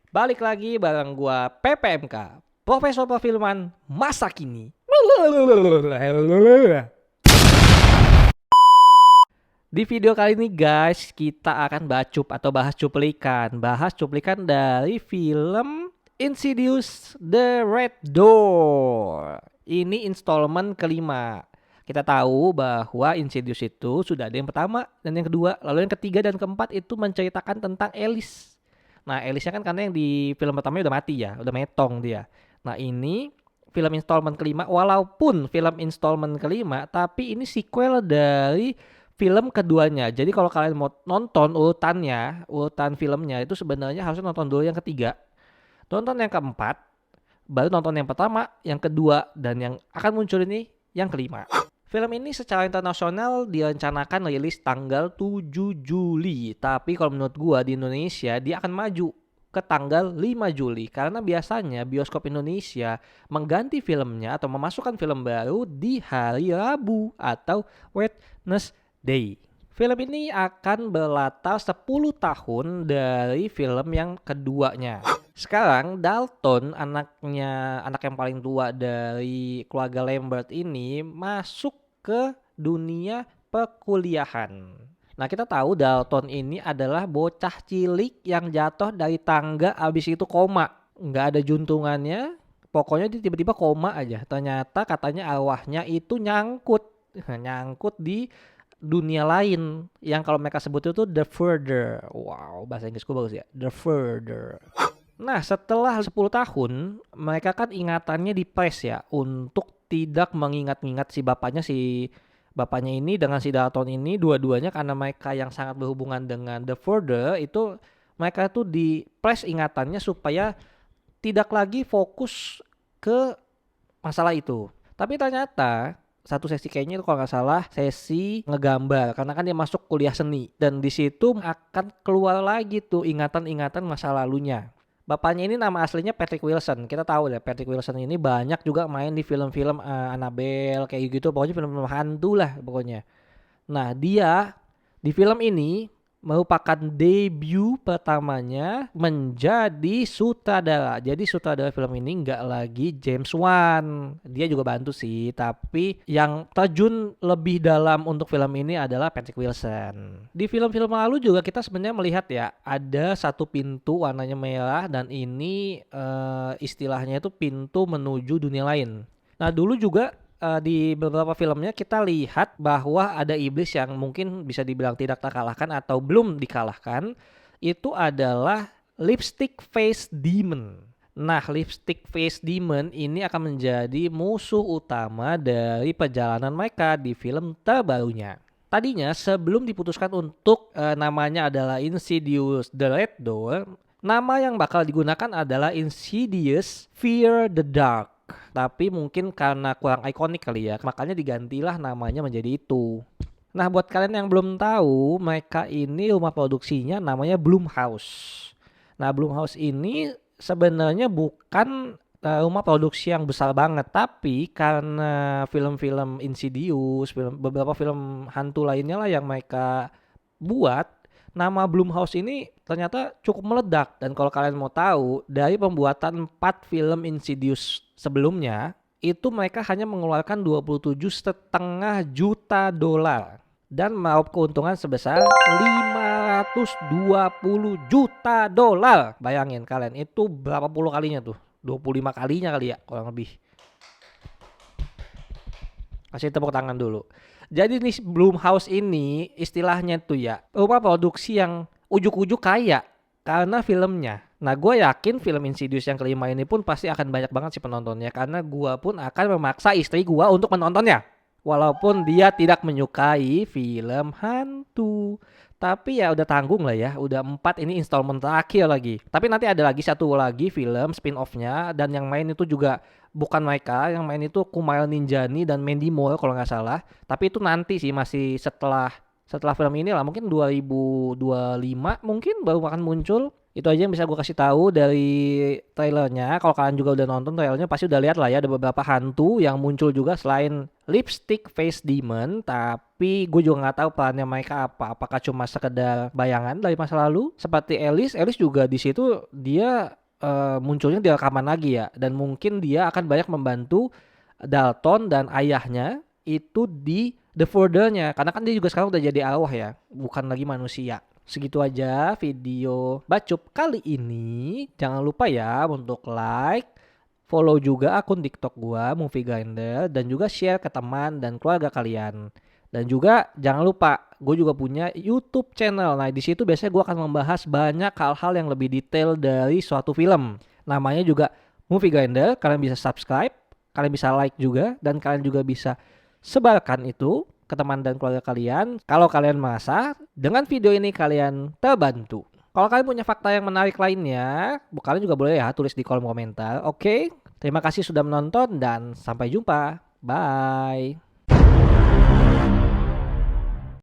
Balik lagi bareng gua PPMK, Profesor Perfilman Masa Kini. Di video kali ini guys, kita akan bacup atau bahas cuplikan dari film Insidious The Red Door. Ini installment kelima. Kita tahu bahwa Insidious itu sudah ada yang pertama dan yang kedua, lalu yang ketiga dan keempat itu menceritakan tentang Alice. Nah, Alice-nya kan karena yang di film pertamanya udah mati ya, udah metong dia. Nah, ini film installment kelima, walaupun film installment kelima, tapi ini sequel dari film keduanya. Jadi kalau kalian mau nonton urutannya, urutan filmnya itu sebenarnya harusnya nonton dulu yang ketiga, tonton yang keempat, baru nonton yang pertama, yang kedua, dan yang akan muncul ini yang kelima. Film ini secara internasional direncanakan rilis tanggal 7 Juli. Tapi kalau menurut gua di Indonesia dia akan maju ke tanggal 5 Juli. Karena biasanya bioskop Indonesia mengganti filmnya atau memasukkan film baru di hari Rabu atau Wednesday. Film ini akan berlatar 10 tahun dari film yang keduanya. Sekarang Dalton, anak yang paling tua dari keluarga Lambert ini masuk ke dunia perkuliahan. Nah, kita tahu Dalton ini adalah bocah cilik yang jatuh dari tangga abis itu koma. Nggak ada juntungannya, pokoknya dia tiba-tiba koma aja. Ternyata katanya arwahnya itu nyangkut nyangkut di dunia lain yang kalau mereka sebut itu the further. Wow, bahasa Inggrisku bagus ya. The further. Nah, setelah 10 tahun, mereka kan ingatannya di-press ya untuk tidak mengingat-ingat si bapaknya ini dengan si Dalton ini, dua-duanya karena mereka yang sangat berhubungan dengan The Further itu, mereka tuh di-press ingatannya supaya tidak lagi fokus ke masalah itu. Tapi ternyata satu sesi kayaknya itu kalau nggak salah sesi ngegambar karena kan dia masuk kuliah seni dan di situ akan keluar lagi tuh ingatan-ingatan masa lalunya. Bapaknya ini nama aslinya Patrick Wilson. Kita tahu deh Patrick Wilson ini banyak juga main di film-film Annabelle kayak gitu. Pokoknya film-film hantu lah pokoknya. Nah, dia di film ini merupakan debut pertamanya menjadi sutradara. Jadi sutradara film ini nggak lagi James Wan. Dia juga bantu sih, tapi yang terjun lebih dalam untuk film ini adalah Patrick Wilson. Di film-film lalu juga kita sebenarnya melihat ya, ada satu pintu warnanya merah dan ini istilahnya itu pintu menuju dunia lain. Nah, dulu juga di beberapa filmnya kita lihat bahwa ada iblis yang mungkin bisa dibilang tidak terkalahkan atau belum dikalahkan. Itu adalah Lipstick Face Demon. Nah, Lipstick Face Demon ini akan menjadi musuh utama dari perjalanan mereka di film terbarunya. Tadinya sebelum diputuskan untuk namanya adalah Insidious The Red Door, nama yang bakal digunakan adalah Insidious Fear the Dark. Tapi mungkin karena kurang ikonik kali ya, makanya digantilah namanya menjadi itu. Nah, buat kalian yang belum tahu, mereka ini rumah produksinya namanya Blumhouse. Nah, Blumhouse ini sebenarnya bukan rumah produksi yang besar banget, tapi karena film-film Insidious, beberapa film hantu lainnya lah yang mereka buat, nama Blumhouse ini ternyata cukup meledak. Dan kalau kalian mau tahu, dari pembuatan 4 film Insidious sebelumnya, itu mereka hanya mengeluarkan 27,5 juta dolar dan meraup keuntungan sebesar 520 juta dolar. Bayangin kalian, itu berapa puluh kalinya tuh? 25 kalinya kali ya, kurang lebih. Kasih tepuk tangan dulu. Jadi nih Blumhouse ini istilahnya tuh ya rumah produksi yang ujuk-ujuk kaya karena filmnya. Nah, gue yakin film Insidious yang kelima ini pun pasti akan banyak banget sih penontonnya karena gue pun akan memaksa istri gue untuk menontonnya. Walaupun dia tidak menyukai film hantu. Tapi ya udah tanggung lah ya, udah 4 ini installment terakhir lagi. Tapi nanti ada lagi satu lagi film spin-off-nya dan yang main itu juga bukan mereka, yang main itu Kumail Ninjani dan Mandy Moore kalau nggak salah. Tapi itu nanti sih masih setelah film ini lah, mungkin 2025 mungkin baru akan muncul. Itu aja yang bisa gue kasih tahu dari trailernya. Kalau kalian juga udah nonton trailernya pasti udah lihat lah ya, ada beberapa hantu yang muncul juga selain lipstick face demon. Tapi gue juga nggak tahu perannya mereka apa. Apakah cuma sekedar bayangan dari masa lalu? Seperti Alice, Alice juga di situ dia munculnya di rekaman lagi ya. Dan mungkin dia akan banyak membantu Dalton dan ayahnya itu di The Further-nya. Karena kan dia juga sekarang udah jadi arwah ya, bukan lagi manusia. Segitu aja video Bacup kali ini. Jangan lupa ya untuk like, follow juga akun TikTok gua Movie Grinder dan juga share ke teman dan keluarga kalian. Dan juga jangan lupa, gue juga punya YouTube channel. Nah, di situ biasanya gue akan membahas banyak hal-hal yang lebih detail dari suatu film. Namanya juga Movie Grinder. Kalian bisa subscribe, kalian bisa like juga, dan kalian juga bisa sebarkan itu ke teman dan keluarga kalian kalau kalian merasa dengan video ini kalian terbantu. Kalau kalian punya fakta yang menarik lainnya, kalian juga boleh ya tulis di kolom komentar. Oke, terima kasih sudah menonton dan sampai jumpa. Bye.